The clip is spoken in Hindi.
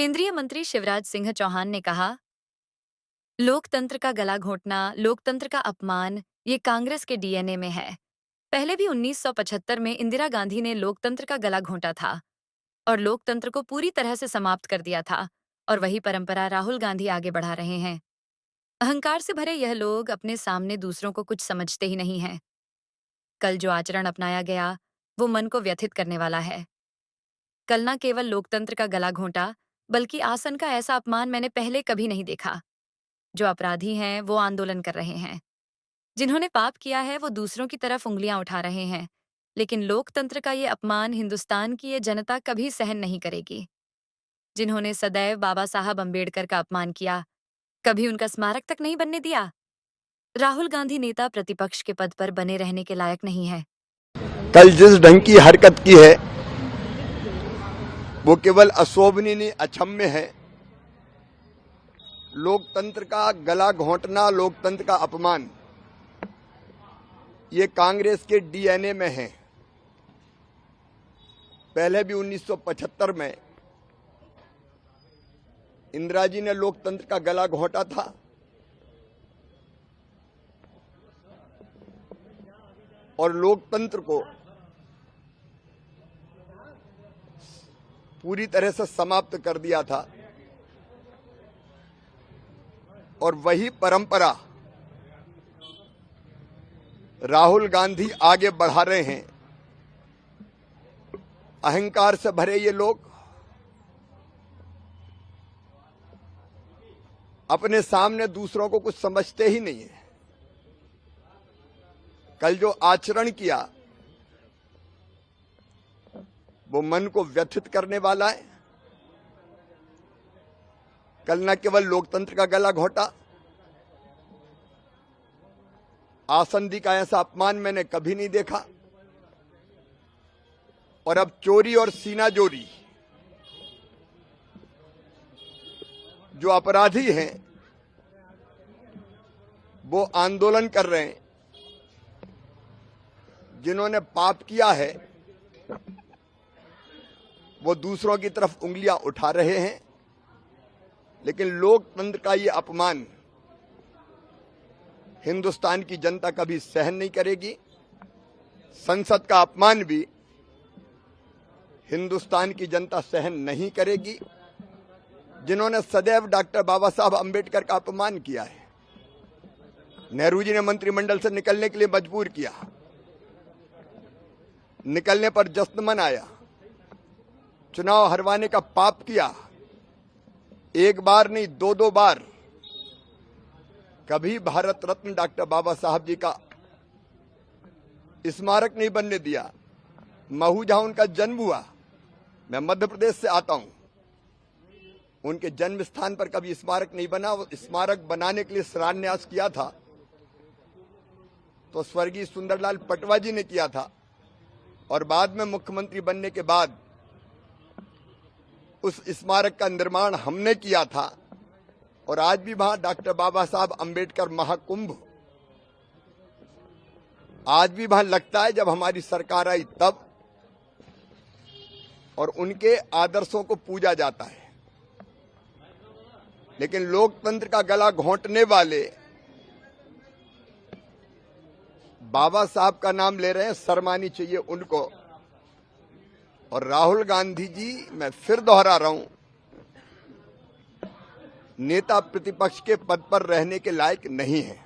केंद्रीय मंत्री शिवराज सिंह चौहान ने कहा, लोकतंत्र का गला घोंटना, लोकतंत्र का अपमान, ये कांग्रेस के डीएनए में है। पहले भी 1975 में इंदिरा गांधी ने लोकतंत्र का गला घोंटा था और लोकतंत्र को पूरी तरह से समाप्त कर दिया था, और वही परंपरा राहुल गांधी आगे बढ़ा रहे हैं। अहंकार से भरे यह लोग अपने सामने दूसरों को कुछ समझते ही नहीं हैं। कल जो आचरण अपनाया गया, वो मन को व्यथित करने वाला है। कल न केवल लोकतंत्र का गला घोंटा, बल्कि आसन का ऐसा अपमान मैंने पहले कभी नहीं देखा। जो अपराधी हैं, वो आंदोलन कर रहे हैं। जिन्होंने पाप किया है, वो दूसरों की तरफ उंगलियां उठा रहे हैं। लेकिन लोकतंत्र का ये अपमान हिंदुस्तान की ये जनता कभी सहन नहीं करेगी। जिन्होंने सदैव बाबा साहब अंबेडकर का अपमान किया, कभी उनका स्मारक तक नहीं बनने दिया। राहुल गांधी नेता प्रतिपक्ष के पद पर बने रहने के लायक नहीं है। कल जिस ढंग की हरकत की है, वो केवल अशोभनीय, अक्षम्य है। लोकतंत्र का गला घोंटना, लोकतंत्र का अपमान, ये कांग्रेस के डीएनए में है। पहले भी 1975 में इंदिरा जी ने लोकतंत्र का गला घोंटा था और लोकतंत्र को पूरी तरह से समाप्त कर दिया था। और वही परंपरा राहुल गांधी आगे बढ़ा रहे हैं। अहंकार से भरे ये लोग अपने सामने दूसरों को कुछ समझते ही नहीं है। कल जो आचरण किया, वो मन को व्यथित करने वाला है। कल न केवल लोकतंत्र का गला घोंटा, आसंदी का ऐसा अपमान मैंने कभी नहीं देखा। और अब चोरी और सीनाजोरी, जो अपराधी हैं, वो आंदोलन कर रहे हैं। जिन्होंने पाप किया है, वो दूसरों की तरफ उंगलियां उठा रहे हैं। लेकिन लोकतंत्र का ये अपमान हिंदुस्तान की जनता कभी सहन नहीं करेगी। संसद का अपमान भी हिंदुस्तान की जनता सहन नहीं करेगी। जिन्होंने सदैव डॉक्टर बाबा साहब अंबेडकर का अपमान किया है, नेहरू जी ने मंत्रिमंडल से निकलने के लिए मजबूर किया, निकलने पर जश्न मनाया, चुनाव हरवाने का पाप किया, एक बार नहीं दो बार। कभी भारत रत्न डॉक्टर बाबा साहब जी का स्मारक नहीं बनने दिया। महू जहां उनका जन्म हुआ, मैं मध्य प्रदेश से आता हूं, उनके जन्म स्थान पर कभी स्मारक नहीं बना। वो स्मारक बनाने के लिए शिलान्यास किया था तो स्वर्गीय सुंदरलाल पटवा जी ने किया था, और बाद में मुख्यमंत्री बनने के बाद उस स्मारक का निर्माण हमने किया था। और आज भी वहां डॉक्टर बाबा साहब अंबेडकर महाकुंभ आज भी वहां लगता है, जब हमारी सरकार आई तब, और उनके आदर्शों को पूजा जाता है। लेकिन लोकतंत्र का गला घोंटने वाले बाबा साहब का नाम ले रहे हैं, शर्मानी चाहिए उनको। और राहुल गांधी जी, मैं फिर दोहरा रहा हूं, नेता प्रतिपक्ष के पद पर रहने के लायक नहीं है।